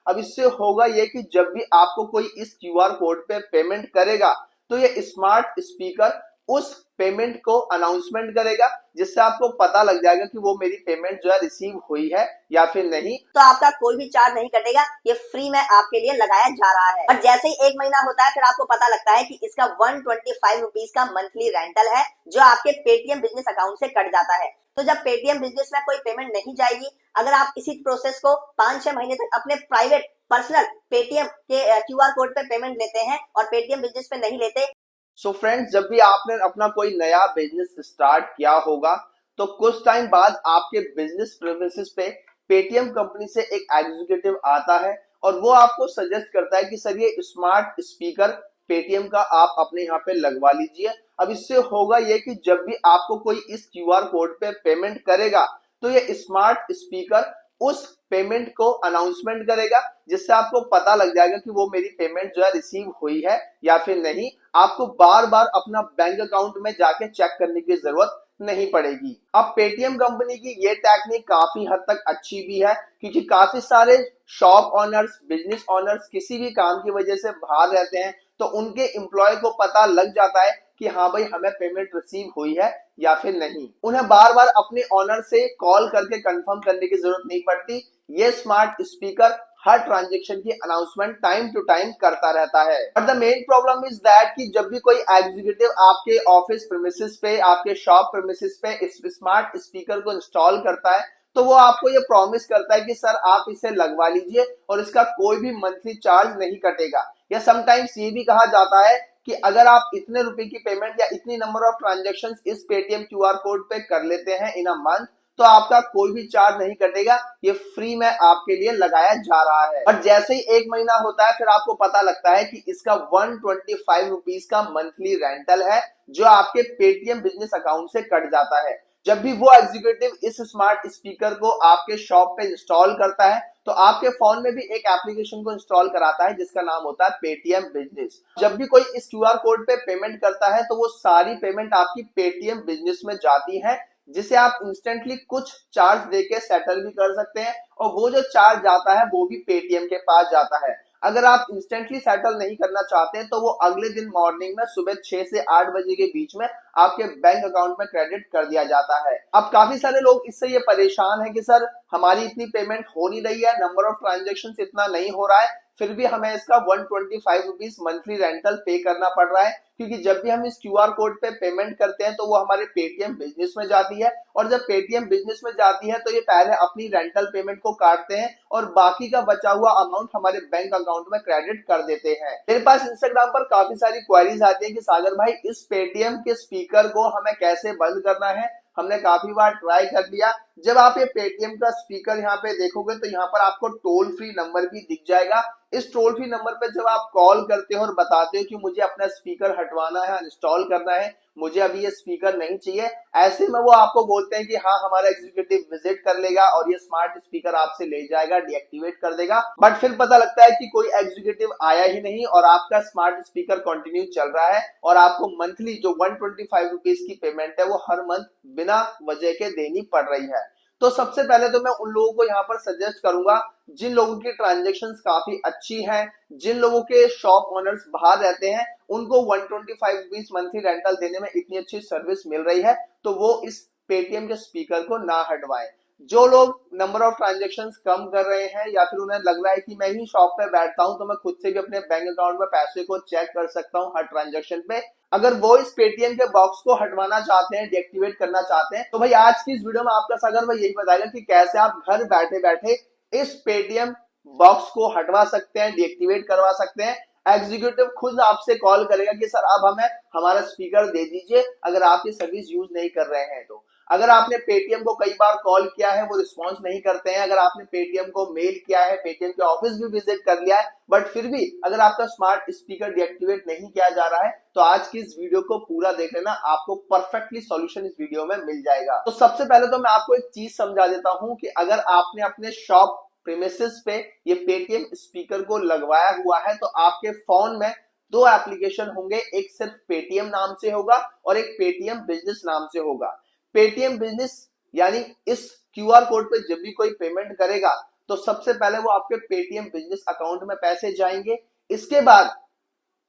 अब इससे होगा ये कि जब भी आपको कोई इस क्यूआर कोड पे पेमेंट करेगा तो ये स्मार्ट स्पीकर उस पेमेंट को अनाउंसमेंट करेगा, जिससे आपको पता लग जाएगा कि वो मेरी पेमेंट जो है रिसीव हुई है या फिर नहीं। तो आपका कोई भी चार्ज नहीं कटेगा, ये फ्री में आपके लिए लगाया जा रहा है। और जैसे ही 1 महीना होता है फिर आपको पता लगता है कि इसका 125 रुपीज का मंथली रेंटल है जो आपके पेटीएम बिजनेस अकाउंट से कट जाता है। तो जब पेटीएम बिजनेस में कोई पेमेंट नहीं जाएगी, अगर आप इसी प्रोसेस को 5-6 महीने तक अपने प्राइवेट पर्सनल पेटीएम के क्यूआर कोड पे पेमेंट लेते हैं और पेटीएम बिजनेस पे नहीं लेते। सो फ्रेंड्स, जब भी आपने अपना कोई नया बिजनेस स्टार्ट किया होगा तो कुछ टाइम बाद आपके बिजनेस प्रेमिसेस पे पेटीएम कंपनी से एक एग्जीक्यूटिव आता है और वो आपको सजेस्ट करता है कि सर ये स्मार्ट स्पीकर पेटीएम का आप अपने यहाँ पे लगवा लीजिए। अब इससे होगा ये कि जब भी आपको कोई इस क्यूआर कोड पे पेमेंट करेगा तो ये स्मार्ट स्पीकर उस पेमेंट को अनाउंसमेंट करेगा, जिससे आपको पता लग जाएगा कि वो मेरी पेमेंट जो है रिसीव हुई है या फिर नहीं। आपको बार बार अपना बैंक अकाउंट में जाके चेक करने की जरूरत नहीं पड़ेगी। अब पेटीएम कंपनी की ये टेक्निक काफी हद तक अच्छी भी है, क्योंकि काफी सारे शॉप ओनर्स, बिजनेस ओनर्स किसी भी काम की वजह से बाहर रहते हैं, तो उनके एम्प्लॉय को पता लग जाता है कि हाँ भाई हमें पेमेंट रिसीव हुई है या फिर नहीं। उन्हें बार बार अपने ओनर से कॉल करके कंफर्म करने की जरूरत नहीं पड़ती। ये स्मार्ट स्पीकर हर ट्रांजेक्शन की अनाउंसमेंट टाइम टू टाइम करता रहता है। But the main problem is that कि जब भी कोई एग्जीक्यूटिव आपके ऑफिस प्रीमिसेस पे, आपके शॉप प्रीमिसेस पे इस स्मार्ट स्पीकर को इंस्टॉल करता है तो वो आपको ये प्रॉमिस करता है कि सर आप इसे लगवा लीजिए और इसका कोई भी मंथली चार्ज नहीं कटेगा। या समटाइम्स ये भी कहा जाता है कि अगर आप इतने रुपए की पेमेंट या इतनी नंबर ऑफ ट्रांजेक्शंस इस पेटीएम क्यूआर कोड पे कर लेते हैं इन अ मंथ तो आपका कोई भी चार्ज नहीं कटेगा, ये फ्री में आपके लिए लगाया जा रहा है। और जैसे ही 1 महीना होता है फिर आपको पता लगता है कि इसका 125 रुपीज का मंथली रेंटल है जो आपके पेटीएम बिजनेस अकाउंट से कट जाता है। जब भी वो एग्जीक्यूटिव इस स्मार्ट स्पीकर को आपके शॉप पे इंस्टॉल करता है तो आपके फोन में भी एक एप्लीकेशन को इंस्टॉल कराता है जिसका नाम होता है पेटीएम बिजनेस। जब भी कोई इस क्यूआर कोड पे पेमेंट करता है तो वो सारी पेमेंट आपकी पेटीएम बिजनेस में जाती है, जिसे आप इंस्टेंटली कुछ चार्ज देके सेटल भी कर सकते हैं और वो जो चार्ज जाता है वो भी पेटीएम के पास जाता है। अगर आप इंस्टेंटली सेटल नहीं करना चाहते हैं तो वो अगले दिन मॉर्निंग में सुबह 6 से 8 बजे के बीच में आपके बैंक अकाउंट में क्रेडिट कर दिया जाता है। अब काफी सारे लोग इससे ये परेशान है कि सर हमारी इतनी पेमेंट हो नहीं रही है, नंबर ऑफ ट्रांजेक्शन इतना नहीं हो रहा है, फिर भी हमें इसका 125 रुपीज मंथली रेंटल पे करना पड़ रहा है। क्योंकि जब भी हम इस क्यूआर कोड पे पेमेंट करते हैं तो वो हमारे पेटीएम बिजनेस में जाती है और जब पेटीएम बिजनेस में जाती है तो ये पहले अपनी रेंटल पेमेंट को काटते हैं और बाकी का बचा हुआ अमाउंट हमारे बैंक अकाउंट में क्रेडिट कर देते हैं। मेरे पास इंस्टाग्राम पर काफी सारी क्वेरीज आती है कि सागर भाई इस पेटीएम के स्पीकर को हमें कैसे बंद करना है। हमने काफी बार ट्राई कर लिया। जब आप ये पेटीएम का स्पीकर यहाँ पे देखोगे तो यहाँ पर आपको टोल फ्री नंबर भी दिख जाएगा। इस टोल फ्री नंबर पे जब आप कॉल करते हो और बताते हो कि मुझे अपना स्पीकर हटवाना है, इंस्टॉल करना है, मुझे अभी ये स्पीकर नहीं चाहिए, ऐसे में वो आपको बोलते हैं कि हाँ हमारा एग्जीक्यूटिव विजिट कर लेगा और ये स्मार्ट स्पीकर आपसे ले जाएगा, डीएक्टिवेट कर देगा। बट फिर पता लगता है कि कोई एग्जीक्यूटिव आया ही नहीं और आपका स्मार्ट स्पीकर कंटिन्यू चल रहा है और आपको मंथली जो 125 रुपीज की पेमेंट है वो हर मंथ बिना वजह के देनी पड़ रही है। तो सबसे पहले तो मैं उन लोगों को यहाँ पर सजेस्ट करूंगा जिन लोगों की ट्रांजेक्शंस काफी अच्छी हैं, जिन लोगों के शॉप ओनर्स बाहर रहते हैं, उनको 125 रुपीज मंथली रेंटल देने में इतनी अच्छी सर्विस मिल रही है तो वो इस पेटीएम के स्पीकर को ना हटवाएं। जो लोग नंबर ऑफ ट्रांजेक्शंस कम कर रहे हैं या फिर उन्हें लग रहा है कि मैं ही शॉप पे बैठता हूं तो मैं खुद से भी अपने बैंक अकाउंट में पैसे को चेक कर सकता हूं हर ट्रांजेक्शन पे, अगर वो इस पेटीएम के बॉक्स को हटवाना चाहते हैं, डीएक्टिवेट करना चाहते हैं, तो भाई आज की इस वीडियो में आपका सागर भाई यही बताएगा कि कैसे आप घर बैठे बैठे इस पेटीएम बॉक्स को हटवा सकते हैं, डीएक्टिवेट करवा सकते हैं। एग्जीक्यूटिव खुद आपसे कॉल करेगा कि सर आप हमें हमारा स्पीकर दे दीजिए अगर आप ये सर्विस यूज नहीं कर रहे हैं तो। अगर आपने पेटीएम को कई बार कॉल किया है वो रिस्पॉन्स नहीं करते हैं, अगर आपने पेटीएम को मेल किया है, पेटीएम के ऑफिस भी विजिट कर लिया है, बट फिर भी अगर आपका स्मार्ट स्पीकर डीएक्टिवेट नहीं किया जा रहा है तो आज की इस वीडियो को पूरा देख लेना, आपको परफेक्टली सॉल्यूशन इस वीडियो में मिल जाएगा। तो सबसे पहले तो मैं आपको एक चीज समझा देता हूं कि अगर आपने अपने शॉप प्रीमिसेस पे ये पेटीएम स्पीकर को लगवाया हुआ है तो आपके फोन में दो एप्लीकेशन होंगे, एक सिर्फ पेटीएम नाम से होगा और एक पेटीएम बिजनेस नाम से होगा। पेटीएम बिजनेस यानी इस क्यूआर कोड पे जब भी कोई पेमेंट करेगा तो सबसे पहले वो आपके पेटीएम बिजनेस अकाउंट में पैसे जाएंगे। इसके बाद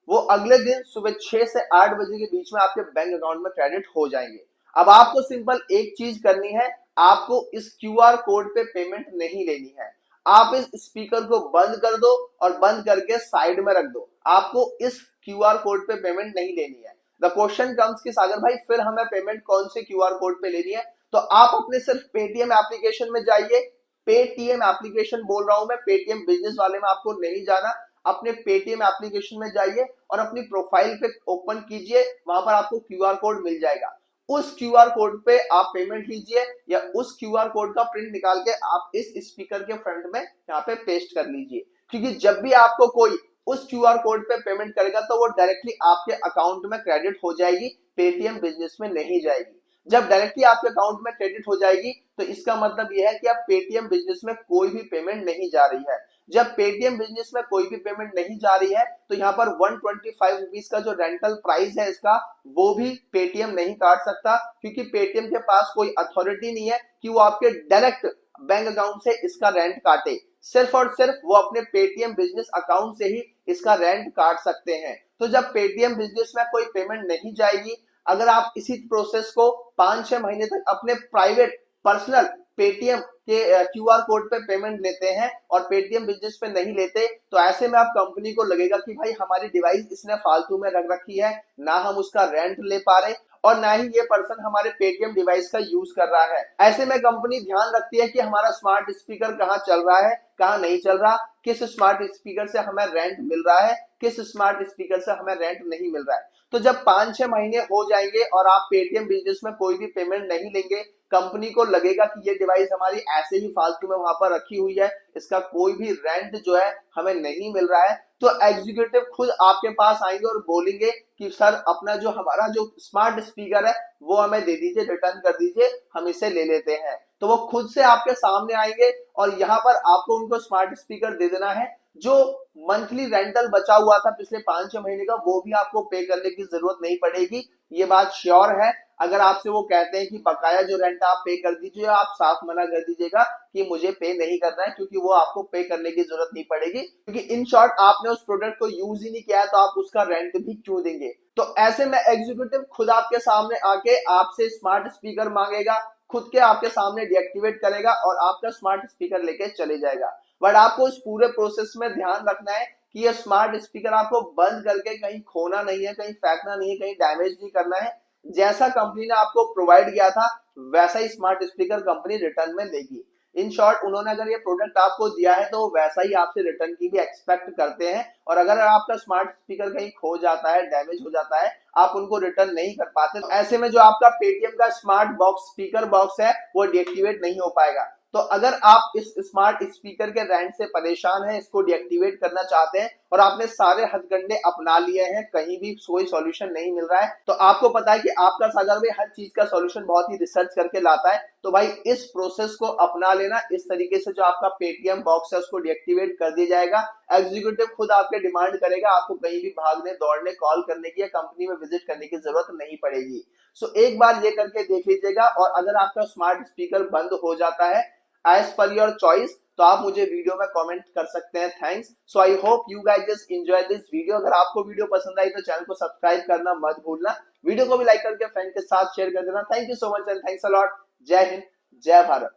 वो अगले दिन सुबह 6 से 8 बजे के बीच में आपके बैंक अकाउंट में क्रेडिट हो जाएंगे। अब आपको सिंपल एक चीज करनी है, आपको इस क्यूआर कोड पे पेमेंट नहीं लेनी है। आप इस स्पीकर को बंद कर दो और बंद करके साइड में रख दो। आपको इस क्यूआर कोड पे पेमेंट नहीं लेनी है। द क्वेश्चन कम्स कि सागर भाई फिर हमें पेमेंट कौन से क्यूआर कोड पे लेनी है? तो आप अपने सिर्फ पेटीएम एप्लीकेशन में जाइए। पेटीएम एप्लीकेशन बोल रहा हूं मैं, पेटीएम बिजनेस वाले में आपको नहीं जाना। अपने पेटीएम एप्लीकेशन में जाइए और अपनी प्रोफाइल पे ओपन कीजिए, वहां पर आपको क्यूआर कोड मिल जाएगा। उस क्यूआर कोड पे आप पेमेंट लीजिए या उस क्यूआर कोड का प्रिंट निकाल के आप इस स्पीकर के फ्रंट में यहाँ पे पेस्ट कर लीजिए। क्योंकि जब भी आपको कोई उस क्यूआर कोड पे पेमेंट करेगा तो वो डायरेक्टली आपके अकाउंट में क्रेडिट हो जाएगी, पेटीएम बिजनेस में नहीं जाएगी। जब डायरेक्टली आपके अकाउंट में क्रेडिट हो जाएगी तो इसका मतलब यह है कि आप पेटीएम बिजनेस में कोई भी पेमेंट नहीं जा रही है। जब पेटीएम बिजनेस में कोई भी पेमेंट नहीं जा रही है तो यहाँ पर 125 रुपीज का जो रेंटल प्राइस है इसका, वो भी पेटीएम नहीं काट सकता, क्योंकि पेटीएम के पास कोई अथॉरिटी नहीं है कि वो आपके डायरेक्ट बैंक अकाउंट से इसका रेंट काटे। सिर्फ और सिर्फ वो अपने पेटीएम बिजनेस अकाउंट से ही इसका रेंट काट सकते हैं। तो जब पेटीएम बिजनेस में कोई पेमेंट नहीं जाएगी, अगर आप इसी प्रोसेस को 5-6 महीने तक अपने प्राइवेट पर्सनल पेटीएम के क्यूआर कोड पे पेमेंट लेते हैं और पेटीएम बिजनेस पे नहीं लेते, तो ऐसे में आप कंपनी को लगेगा कि भाई हमारी डिवाइस इसने फालतू में रख रखी है, ना हम उसका रेंट ले पा रहे और ना ही ये पर्सन हमारे पेटीएम डिवाइस का यूज कर रहा है। ऐसे में कंपनी ध्यान रखती है कि हमारा स्मार्ट स्पीकर कहाँ चल रहा है, कहाँ नहीं चल रहा, किस स्मार्ट स्पीकर से हमें रेंट मिल रहा है, किस स्मार्ट स्पीकर से हमें रेंट नहीं मिल रहा है। तो जब 5-6 महीने हो जाएंगे और आप पेटीएम बिजनेस में कोई भी पेमेंट नहीं लेंगे, कंपनी को लगेगा कि ये डिवाइस हमारी ऐसे ही फालतू में वहां पर रखी हुई है, इसका कोई भी रेंट जो है हमें नहीं मिल रहा है, तो एग्जीक्यूटिव खुद आपके पास आएंगे और बोलेंगे कि सर अपना जो हमारा जो स्मार्ट स्पीकर है वो हमें दे दीजिए, रिटर्न कर दीजिए, हम इसे ले लेते हैं। तो वो खुद से आपके सामने आएंगे और यहाँ पर आपको उनको स्मार्ट स्पीकर दे देना है। जो मंथली रेंटल बचा हुआ था पिछले 5-6 महीने का, वो भी आपको पे करने की जरूरत नहीं पड़ेगी, ये बात श्योर है। अगर आपसे वो कहते हैं कि बकाया जो रेंट आप पे कर दीजिए, आप साफ मना कर दीजिएगा कि मुझे पे नहीं करना है, क्योंकि वो आपको पे करने की जरूरत नहीं पड़ेगी, क्योंकि इन शॉर्ट आपने उस प्रोडक्ट को यूज ही नहीं किया है, तो आप उसका रेंट भी क्यों देंगे। तो ऐसे में एग्जीक्यूटिव खुद आपके सामने आके आपसे स्मार्ट स्पीकर मांगेगा, खुद के आपके सामने डीएक्टिवेट करेगा और आपका स्मार्ट स्पीकर लेके चले जाएगा। बट आपको इस पूरे प्रोसेस में ध्यान रखना है कि ये स्मार्ट स्पीकर आपको बंद करके कहीं खोना नहीं है, कहीं फेंकना नहीं है, कहीं डैमेज नहीं करना है। जैसा कंपनी ने आपको प्रोवाइड किया था वैसा ही स्मार्ट स्पीकर कंपनी रिटर्न में लेगी। इन शॉर्ट उन्होंने अगर ये प्रोडक्ट आपको दिया है तो वैसा ही आपसे रिटर्न की भी एक्सपेक्ट करते हैं। और अगर आपका स्मार्ट स्पीकर कहीं खो जाता है, डैमेज हो जाता है, आप उनको रिटर्न नहीं कर पाते, तो ऐसे में जो आपका पेटीएम का स्मार्ट बॉक्स स्पीकर बॉक्स है वो डीएक्टिवेट नहीं हो पाएगा। तो अगर आप इस स्मार्ट स्पीकर के रेंट से परेशान हैं, इसको डीएक्टिवेट करना चाहते हैं और आपने सारे हथकंडे अपना लिए हैं, कहीं भी कोई सॉल्यूशन नहीं मिल रहा है, तो आपको पता है कि आपका सागर में हर चीज का सॉल्यूशन बहुत ही रिसर्च करके लाता है, तो भाई इस प्रोसेस को अपना लेना। इस तरीके से जो आपका पेटीएम बॉक्स है उसको डीएक्टिवेट कर दिया जाएगा। एग्जीक्यूटिव खुद आपके डिमांड करेगा, आपको कहीं भी भागने दौड़ने कॉल करने की या कंपनी में विजिट करने की जरूरत नहीं पड़ेगी। सो एक बार ये करके देख लीजिएगा। और अगर आपका स्मार्ट स्पीकर बंद हो जाता है एज पर योर चॉइस, तो आप मुझे वीडियो में कमेंट कर सकते हैं। Thanks. So I hope you guys just enjoy this video. अगर आपको वीडियो पसंद आई तो चैनल को सब्सक्राइब करना मत भूलना, वीडियो को भी लाइक करके फ्रेंड के साथ शेयर कर देना। Thank you so much and thanks a lot. जय हिंद, जय भारत।